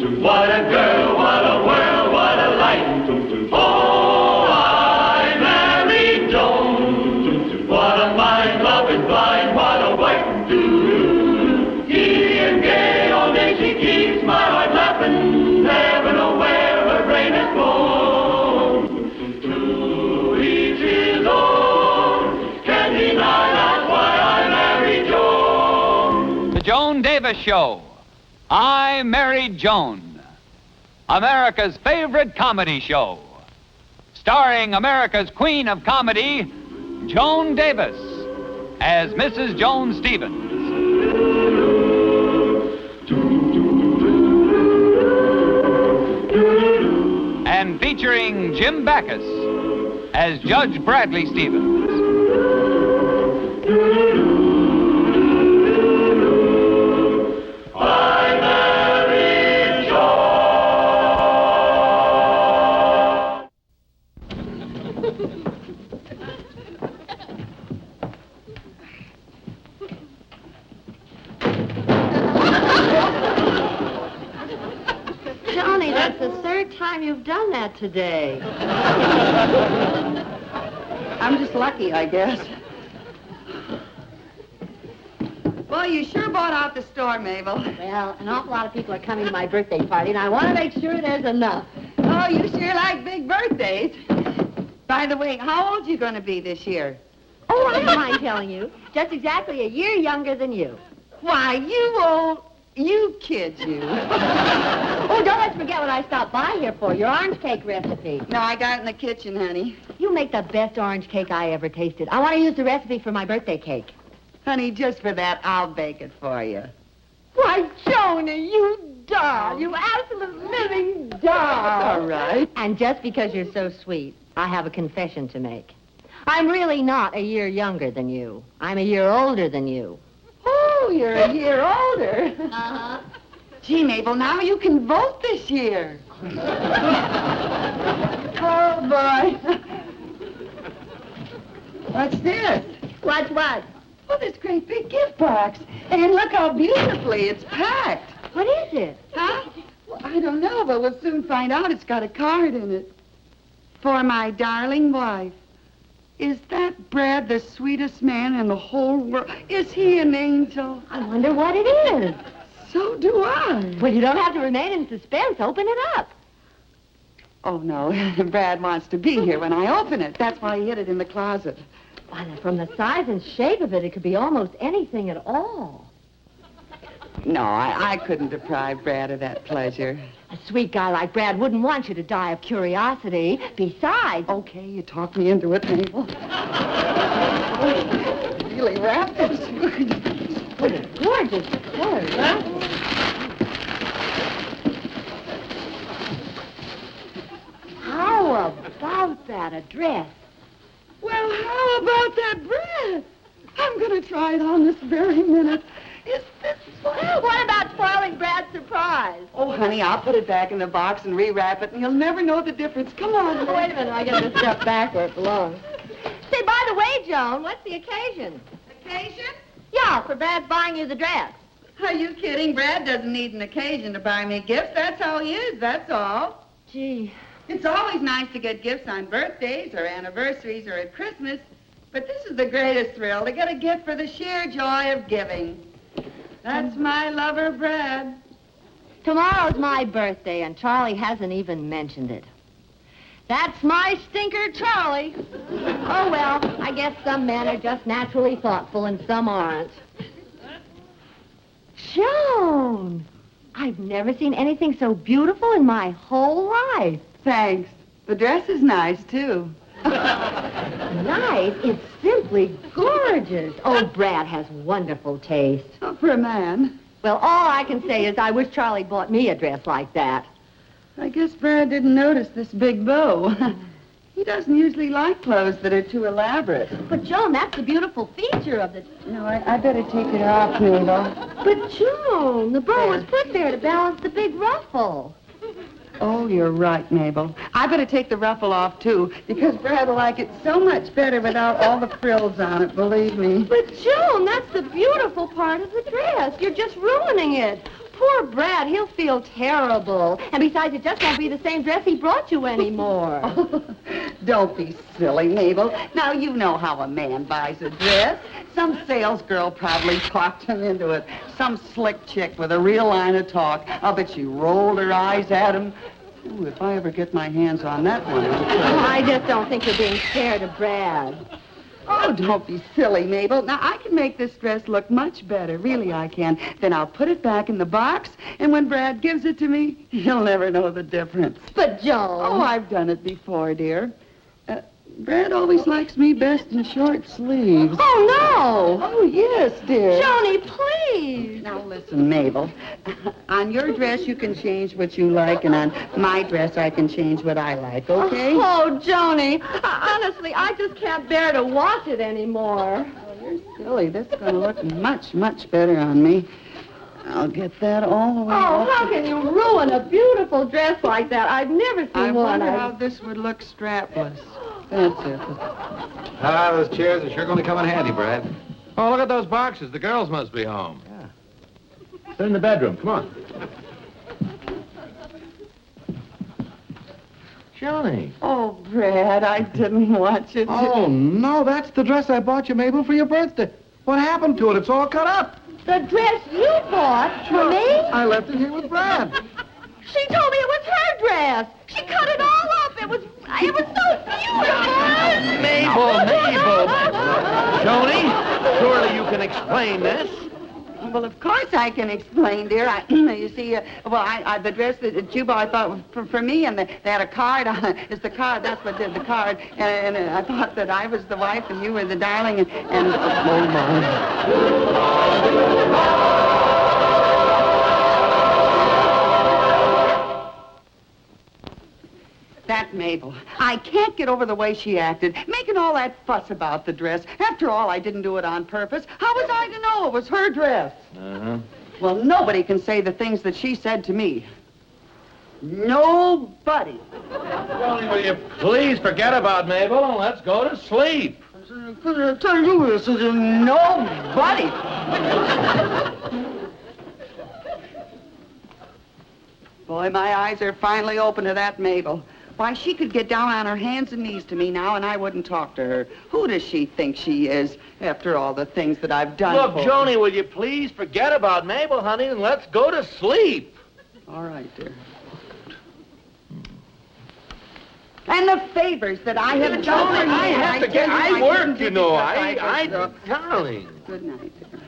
What a girl, what a world, what a light. Oh, I married Joan. What a mind, love is blind, what a wife to do. Giddy and gay, all day she keeps my heart laughing. Never know where her brain has gone. To each his own, can't deny that's why I married Joan. The Joan Davis Show. I Married Joan. America's favorite comedy show. Starring America's queen of comedy, Joan Davis, as Mrs. Joan Stevens. And featuring Jim Backus as Judge Bradley Stevens. That's the third time you've done that today. I'm just lucky, I guess. Well, you sure bought out the store, Mabel. Well, an awful lot of people are coming to my birthday party, and I want to make sure there's enough. Oh, you sure like big birthdays. By the way, how old are you going to be this year? Oh, I don't mind telling you. Just exactly a year younger than you. Why, you old... You kids, you. Oh, don't let's forget what I stopped by here for, your orange cake recipe. No, I got it in the kitchen, honey. You make the best orange cake I ever tasted. I want to use the recipe for my birthday cake. Honey, just for that, I'll bake it for you. Why, Joni, you doll. You absolute living doll. All right. And just because you're so sweet, I have a confession to make. I'm really not a year younger than you. I'm a year older than you. Oh, you're a year older. Uh-huh. Gee, Mabel, now you can vote this year. Oh, boy. What's this? What's what? Oh, this great big gift box. And look how beautifully it's packed. What is it? Huh? Well, I don't know, but we'll soon find out. It's got a card in it. For my darling wife. Is that Brad the sweetest man in the whole world? Is he an angel? I wonder what it is. So do I. Well, you don't have to remain in suspense. Open it up. Oh, no. Brad wants to be here when I open it. That's why he hid it in the closet. Why, from the size and shape of it, it could be almost anything at all. No, I couldn't deprive Brad of that pleasure. A sweet guy like Brad wouldn't want you to die of curiosity. Besides... Okay, you talked me into it, Mabel. Really wrapped it. What a gorgeous color, huh? How about that address? Well, how about that bread? I'm going to try it on this very minute. Is this fun? What about spoiling Brad's surprise? Oh, honey, I'll put it back in the box and rewrap it, and you'll never know the difference. Come on. Oh, wait a minute. I got to step back where it belongs. Say, by the way, Joan, what's the occasion? Occasion? Yeah, for Brad's buying you the dress. Are you kidding? Brad doesn't need an occasion to buy me gifts. That's how he is, that's all. Gee. It's always nice to get gifts on birthdays or anniversaries or at Christmas, but this is the greatest thrill, to get a gift for the sheer joy of giving. That's my lover, Brad. Tomorrow's my birthday, and Charlie hasn't even mentioned it. That's my stinker, Charlie. Oh, well, I guess some men are just naturally thoughtful and some aren't. Joan, I've never seen anything so beautiful in my whole life. Thanks. The dress is nice, too. Nice? It's simply gorgeous. Oh, Brad has wonderful taste. Oh, for a man. Well, all I can say is I wish Charlie bought me a dress like that. I guess Brad didn't notice this big bow. He doesn't usually like clothes that are too elaborate. But, Joan, that's the beautiful feature of the... No, I better take it off, Mabel. But, Joan, the bow was put there to balance the big ruffle. Oh, you're right, Mabel. I better take the ruffle off, too, because Brad will like it so much better without all the frills on it, believe me. But, Joan, that's the beautiful part of the dress. You're just ruining it. poor Brad, he'll feel terrible. And besides, it just won't be the same dress he brought you anymore. Don't be silly, Mabel. Now, you know how a man buys a dress. Some sales girl probably talked him into it. Some slick chick with a real line of talk. I'll bet she rolled her eyes at him. Ooh, if I ever get my hands on that one. I just don't think you're being fair to Brad. Oh, don't be silly, Mabel. Now, I can make this dress look much better. Really, I can. Then I'll put it back in the box, and when Brad gives it to me, he'll never know the difference. But, Joan... Oh, I've done it before, dear. Brad always likes me best in short sleeves. Oh, no! Oh, yes, dear. Johnny, please! Now, listen, Mabel. On your dress, you can change what you like, and on my dress, I can change what I like, okay? Oh, Johnny, honestly, I just can't bear to wash it anymore. Oh, you're silly. This is going to look much, much better on me. I'll get that all the way Oh, off. how can you ruin a beautiful dress like that? I've never seen I one. wonder how this would look strapless. That's it. Those chairs are sure going to come in handy, Brad. Oh, look at those boxes. The girls must be home. Yeah. They're in the bedroom. Come on. Johnny. Oh, Brad, I didn't want you to... Oh, no, that's the dress I bought you, Mabel, for your birthday. What happened to it? It's all cut up. The dress you bought for me? I left it here with Brad. She told me it was her dress. She cut it all up. It was so beautiful. Mabel. Joni, surely you can explain this. Well, of course I can explain, dear. You see, the dress that you bought, I thought was for me, and they had a card on it. It's the card. That's what did the card. And I thought that I was the wife and you were the darling, and oh, my. That Mabel. I can't get over the way she acted, making all that fuss about the dress. After all, I didn't do it on purpose. How was I to know it was her dress? Uh-huh. Well, nobody can say the things that she said to me. Nobody. Joni, will you please forget about Mabel and let's go to sleep? I tell you this is nobody. Boy, my eyes are finally open to that Mabel. Why, she could get down on her hands and knees to me now, and I wouldn't talk to her. Who does she think she is, after all the things that I've done Look, for her? Joni, will you please forget about Mabel, honey, and let's go to sleep? All right, dear. And the favors that I have done for you. I have to get... I work, you know. Darling. Darling. Good night, dear.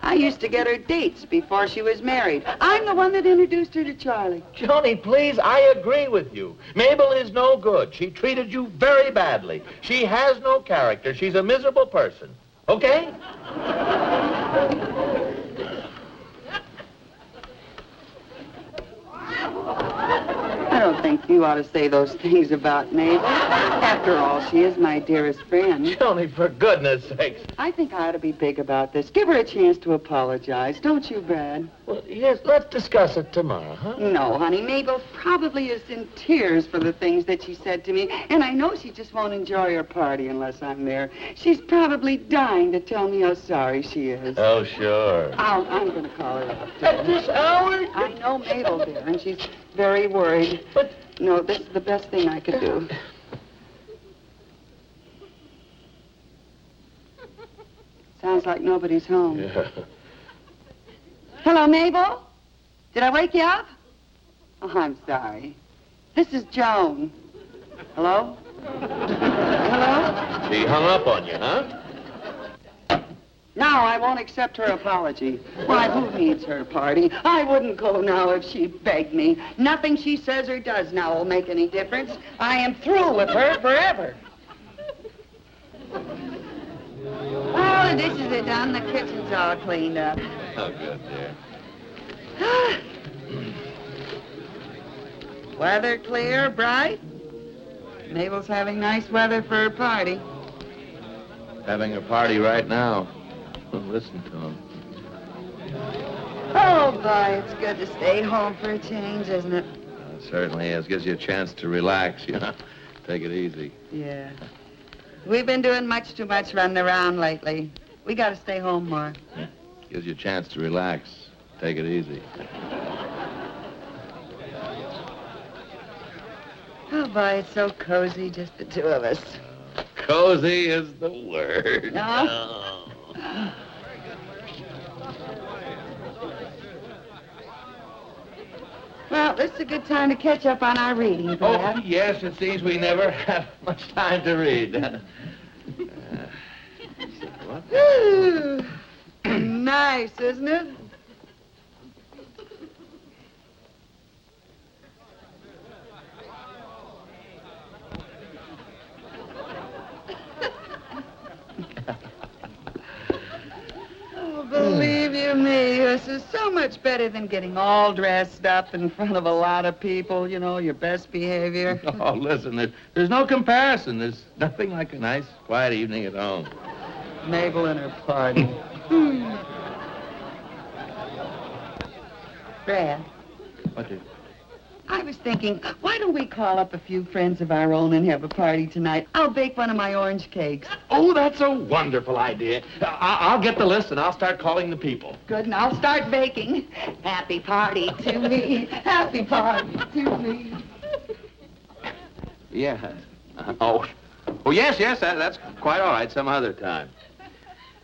I used to get her dates before she was married. I'm the one that introduced her to Charlie. Joni, please, I agree with you. Mabel is no good. She treated you very badly. She has no character. She's a miserable person. Okay? I don't think you ought to say those things about Mabel. After all, she is my dearest friend. Joni, for goodness sakes. I think I ought to be big about this. Give her a chance to apologize. Don't you, Brad? Well, yes, let's discuss it tomorrow, huh? No, honey. Mabel probably is in tears for the things that she said to me, and I know she just won't enjoy her party unless I'm there. She's probably dying to tell me how sorry she is. Oh, sure. I'm going to call her up. At this hour? I know Mabel, dear, and she's very worried. But... No, this is the best thing I could do. Sounds like nobody's home. Yeah. Hello, Mabel? Did I wake you up? Oh, I'm sorry. This is Joan. Hello? Hello? She hung up on you, huh? No, I won't accept her apology. Why, who needs her party? I wouldn't go now if she begged me. Nothing she says or does now will make any difference. I am through with her forever. Oh, the dishes are done. The kitchen's all cleaned up. Oh, good, dear. Weather clear, bright. Mabel's having nice weather for her party. Having a party right now. Well, listen to him. Oh, boy, it's good to stay home for a change, isn't it? Certainly is. Gives you a chance to relax, you know. Take it easy. Yeah. We've been doing much too much running around lately. We got to stay home more. Gives you a chance to relax. Take it easy. Oh, boy, it's so cozy, just the two of us. Cozy is the word. No? Well, this is a good time to catch up on our reading, Brad. Oh, yes, it seems we never have much time to read. What? Ooh, nice, isn't it? Oh, believe you me, this is so much better than getting all dressed up in front of a lot of people, you know, your best behavior. Oh, listen, there's no comparison. There's nothing like a nice, quiet evening at home. Mabel and her party. Brad, What did... I was thinking, why don't we call up a few friends of our own and have a party tonight? I'll bake one of my orange cakes. Oh, that's a wonderful idea. I'll get the list and I'll start calling the people. Good, and I'll start baking. Happy party to me. Happy party to me. Yeah. Oh, yes, that's quite all right some other time.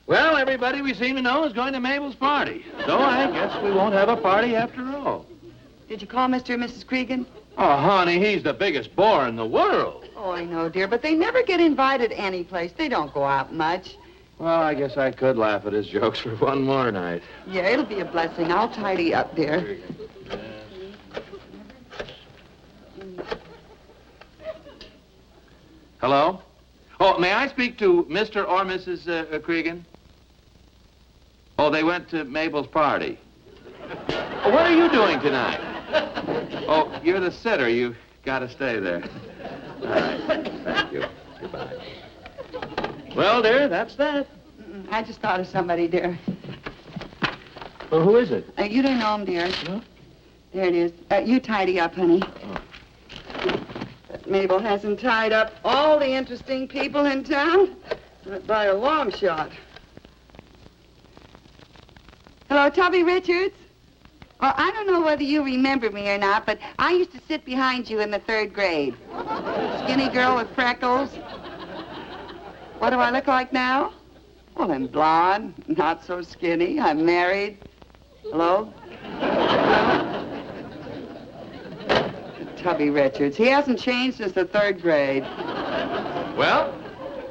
Well, everybody we seem to know is going to Mabel's party. So I guess we won't have a party after all. Did you call Mr. and Mrs. Cregan? Oh, honey, he's the biggest bore in the world. Oh, I know, dear, but they never get invited any place. They don't go out much. Well, I guess I could laugh at his jokes for one more night. Yeah, it'll be a blessing. I'll tidy up, dear. Hello? Oh, may I speak to Mr. or Mrs. Cregan? Oh, they went to Mabel's party. Oh, what are you doing tonight? Oh, you're the sitter. You've got to stay there. All right. Thank you. Goodbye. Well, dear, that's that. I just thought of somebody, dear. Well, who is it? You don't know him, dear. No? There it is. You tidy up, honey. But Mabel hasn't tied up all the interesting people in town. Not by a long shot. Hello, Tubby Richards? Well, I don't know whether you remember me or not, but I used to sit behind you in the 3rd grade. Skinny girl with freckles. What do I look like now? Well, I'm blonde, not so skinny. I'm married. Hello? Hello? Tubby Richards. He hasn't changed since the 3rd grade. Well,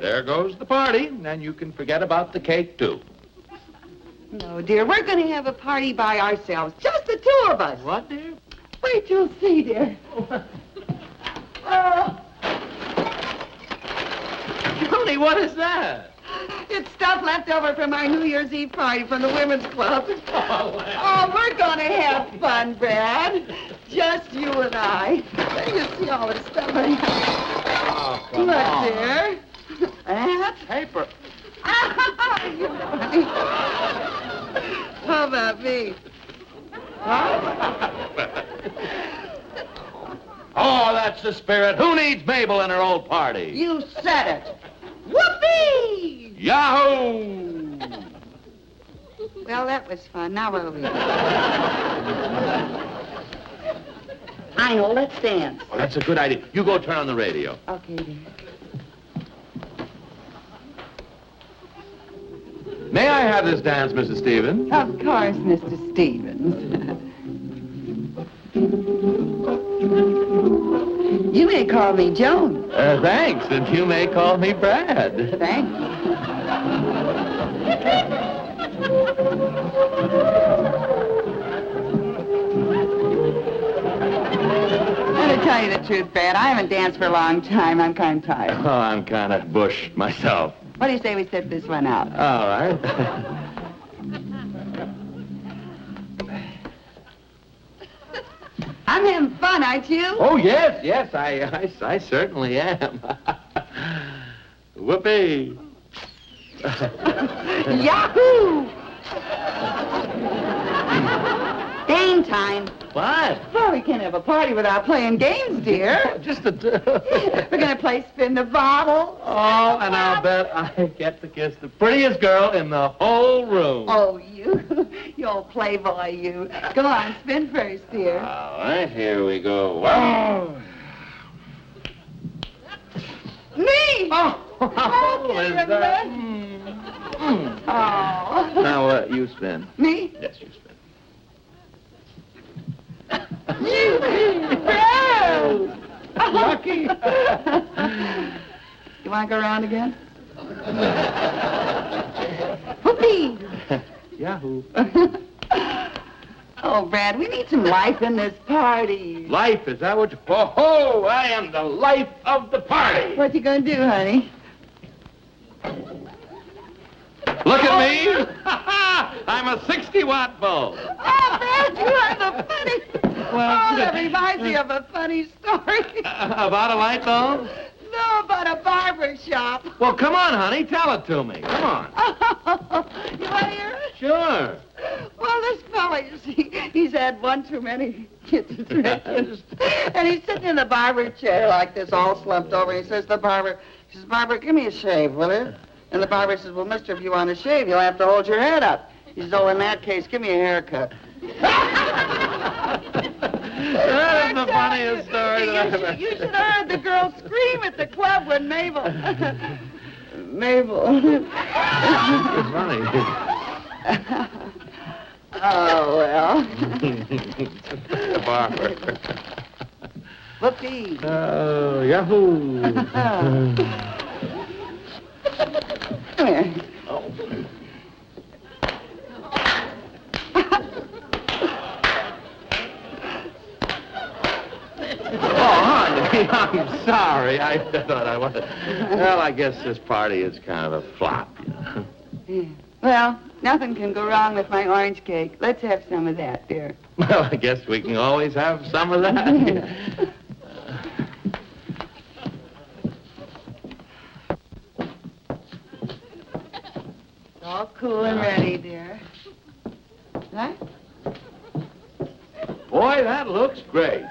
there goes the party, and you can forget about the cake, too. No, dear, we're going to have a party by ourselves. Just the 2 of us. What, dear? Wait till you see, dear. Johnny, what is that? It's stuff left over from our New Year's Eve party from the women's club. Oh, We're going to have fun, Brad. Just you and I. Let me see all this stuff. Oh, come Look, on. dear. That? Paper. How about me? Huh? Oh, that's the spirit. Who needs Mabel in her old party? You said it. Whoopee! Yahoo! Well, that was fun. Now what'll we do? I know. Let's dance. Oh, that's a good idea. You go turn on the radio. Okay, dear. May I have this dance, Mrs. Stevens? Of course, Mr. Stevens. You may call me Joan. Thanks, and you may call me Brad. Thanks. To tell you the truth, Brad, I haven't danced for a long time. I'm kind of tired. Oh, I'm kind of bushed myself. What do you say we sit this one out? All right. I'm having fun, aren't you? Oh, yes, I certainly am. Whoopee. Yahoo! Game time. What? Well, we can't have a party without playing games, dear. Just a... We're going to play spin the bottle. Oh, and I'll bet I get to kiss the prettiest girl in the whole room. Oh, you old playboy, you. Go on, spin first, dear. All right, here we go. Wow. Me! Oh, Okay, is that... Red. Oh. Now, you spin. Me? Yes, you spin. Red! Lucky. You want to go around again? Whoopee! Yahoo. Oh, Brad, we need some life in this party. Life, is that what you... Oh, I am the life of the party. What you gonna do, honey? Look at me. I'm a 60-watt bulb. Oh, Brad, you are the funny. Oh, that reminds me of a funny story. About a light bulb? No, about a barber shop. Well, come on, honey. Tell it to me. Come on. You want to hear it? Sure. Well, this fella, you see, he's had one too many schizophrenics. And he's sitting in the barber chair like this, all slumped over. He says to the barber, he says, Barber, give me a shave, will you? And the barber says, well, mister, if you want to shave, you'll have to hold your head up. He says, oh, in that case, give me a haircut. That is the funniest story that I've ever... You should have heard the girl scream at the club when Mabel... Mabel... It's funny. Oh, well. The barber. Whoopee. Oh, yahoo. Come here. Oh. Oh, honey, I'm sorry. I thought I wanted... Well, I guess this party is kind of a flop, you know. Yeah. Well, nothing can go wrong with my orange cake. Let's have some of that, dear. Well, I guess we can always have some of that. All cool and ready, dear. Right? Boy, that looks great.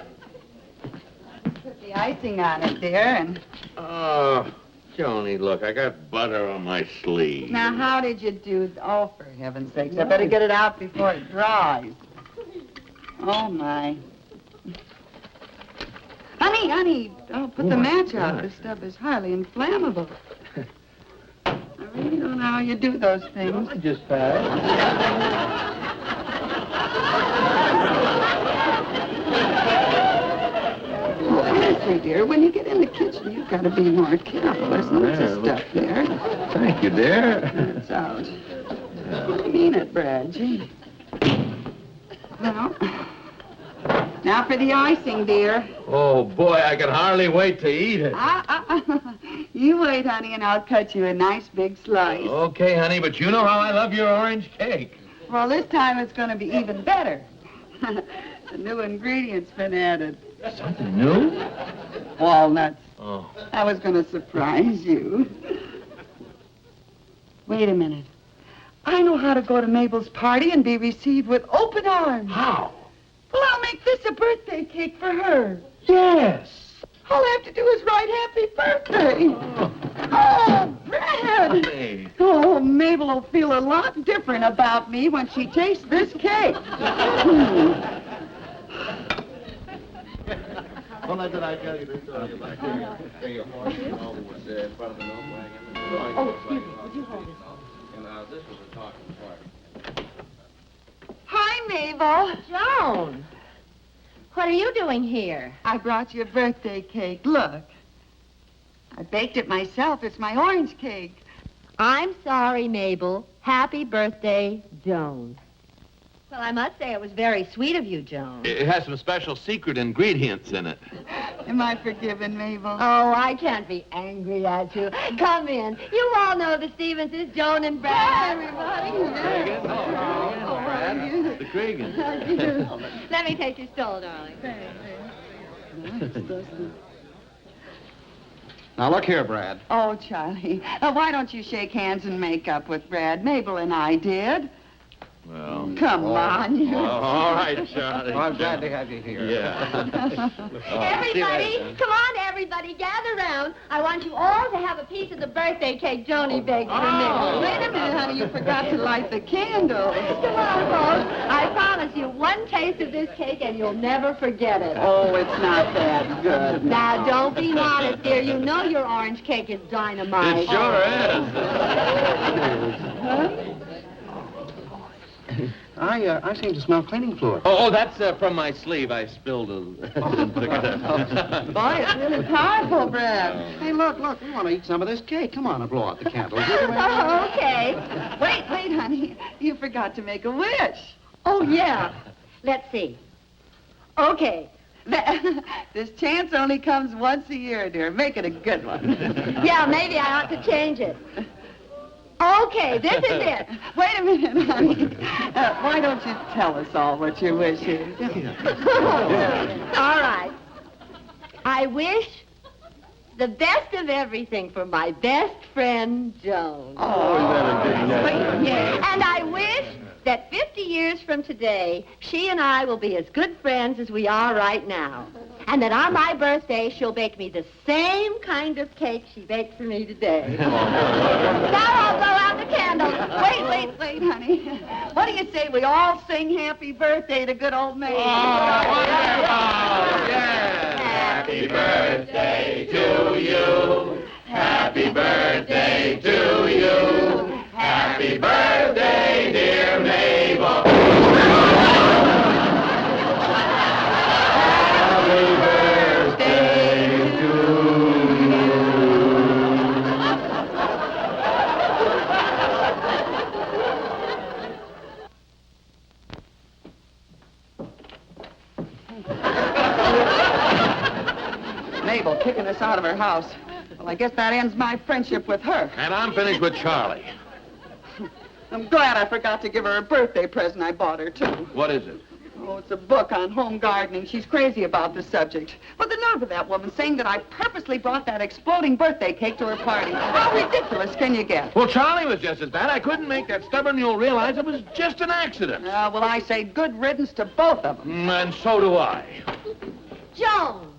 Put the icing on it, dear, and... Oh, Joni, look, I got butter on my sleeve. Now, how did you do... Oh, for heaven's sakes, I better get it out before it dries. Oh, my. Honey, oh, put the match out. This stuff is highly inflammable. I really don't know how you do those things. Just fast. Honestly, dear, when you get in the kitchen, you've got to be more careful. There's lots of stuff there. Thank you, dear. It's out. I mean it, Brad. Gee. Well, now for the icing, dear. Oh, boy, I can hardly wait to eat it. You wait, honey, and I'll cut you a nice big slice. Okay, honey, but you know how I love your orange cake. Well, this time it's going to be even better. The new ingredient's been added. Something new? Walnuts. Oh. I was going to surprise you. Wait a minute. I know how to go to Mabel's party and be received with open arms. How? Well, I'll make this a birthday cake for her. Yes. All I have to do is write happy birthday. Oh, Brad. Honey. Oh, Mabel will feel a lot different about me when she tastes this cake. Well, did I tell you this story about your horse was in front of the milk wagon? Oh, excuse me. Would you hold this? And this was a talking party. Hi, Mabel. Joan, what are you doing here? I brought you a birthday cake. Look. I baked it myself. It's my orange cake. I'm sorry, Mabel. Happy birthday, Joan. Well, I must say it was very sweet of you, Joan. It has some special secret ingredients in it. Am I forgiven, Mabel? Oh, I can't be angry at you. Come in. You all know the Stevenses, Joan and Brad. Hi, everybody. How are you? The Cregan. Let me take your stole, darling. Now, look here, Brad. Oh, Charlie, why don't you shake hands and make up with Brad? Mabel and I did. Well. Come on, you. All right, Charlie. Well, I'm glad to have you here. Yeah. Everybody, come on, everybody, gather round. I want you all to have a piece of the birthday cake Joni baked for me. Wait a minute, honey. You forgot to light the candles. Come on, folks. I promise you one taste of this cake and you'll never forget it. Oh, it's not that good. Now, don't be modest, dear. You know your orange cake is dynamite. It sure is. I seem to smell cleaning fluid. Oh, that's from my sleeve. I spilled a... Boy, it's really powerful, Brad. Hey, look, we want to eat some of this cake. Come on and blow out the candles. Oh, okay. Wait, honey. You forgot to make a wish. Oh, yeah. Let's see. Okay. This chance only comes once a year, dear. Make it a good one. Yeah, maybe I ought to change it. Okay, this is it. Wait a minute, honey. Why don't you tell us all what your wish is? All right. I wish the best of everything for my best friend, Joan. Yeah. And I wish that 50 years from today, she and I will be as good friends as we are right now. And that on my birthday, she'll bake me the same kind of cake she baked for me today. Now I'll blow out the candles. Wait, honey. What do you say we all sing happy birthday to good old Mabel? Happy birthday to you. Happy birthday to you. Happy birthday, dear Mabel. Happy birthday to you. Mabel kicking us out of her house. Well, I guess that ends my friendship with her. And I'm finished with Charlie. I'm glad I forgot to give her a birthday present I bought her, too. What is it? Oh, it's a book on home gardening. She's crazy about the subject. But the nerve of that woman saying that I purposely brought that exploding birthday cake to her party. How ridiculous can you get? Well, Charlie was just as bad. I couldn't make that stubborn mule realize it was just an accident. Well, I say good riddance to both of them. And so do I. Joan.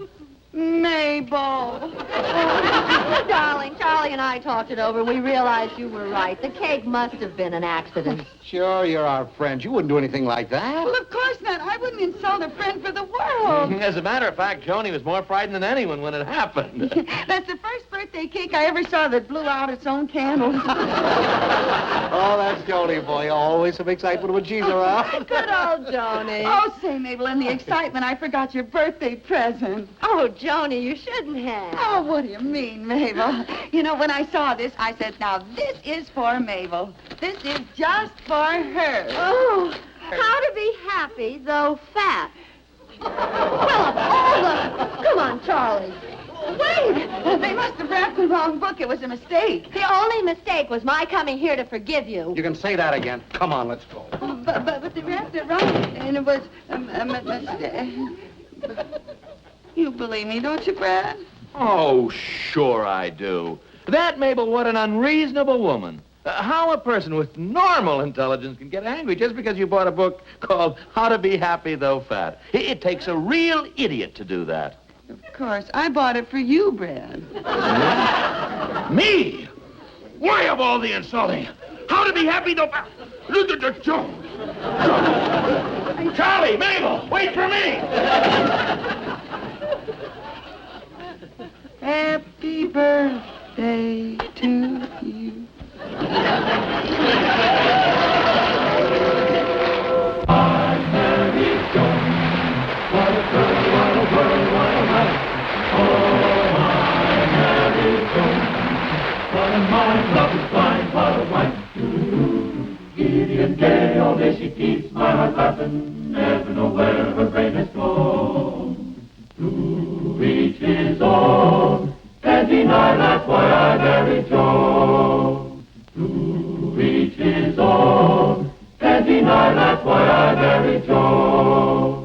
Mabel. Oh, darling, Charlie and I talked it over. We realized you were right. The cake must have been an accident. Sure, you're our friend. You wouldn't do anything like that. Well, of course not. I wouldn't insult a friend for the world. As a matter of fact, Joni was more frightened than anyone when it happened. That's the first birthday cake I ever saw that blew out its own candles. Oh, that's Joni, boy. Always some excitement when she's around. Good old Joni. Oh, say, Mabel, in the excitement, I forgot your birthday present. Oh, Joni, you shouldn't have. Oh, what do you mean, Mabel? You know, when I saw this, I said, now, this is for Mabel. This is just for her. Oh, how to be happy, though fat. Well, of all the... Come on, Charlie. Wait! They must have wrapped the wrong book. It was a mistake. The only mistake was my coming here to forgive you. You can say that again. Come on, let's go. But they wrapped it wrong, and it was a mistake. You believe me, don't you, Brad? Oh, sure I do. That, Mabel, what an unreasonable woman. How a person with normal intelligence can get angry just because you bought a book called How to Be Happy Though Fat. It takes a real idiot to do that. Of course. I bought it for you, Brad. Me? Why of all the insulting? How to Be Happy Though Fat? Joan. Charlie, Mabel, wait for me. Happy birthday to you. I'm Mary Joan. What a girl, what a world, what a life. Oh, I'm Mary Joan. What a mind, love is blind, what a wife. Giddy and gay, all day she keeps my heart laughing. Never know where her brain has gone. To each his own. Can't deny that's why I married Joan. To each his own. Can't deny that's why I married Joan.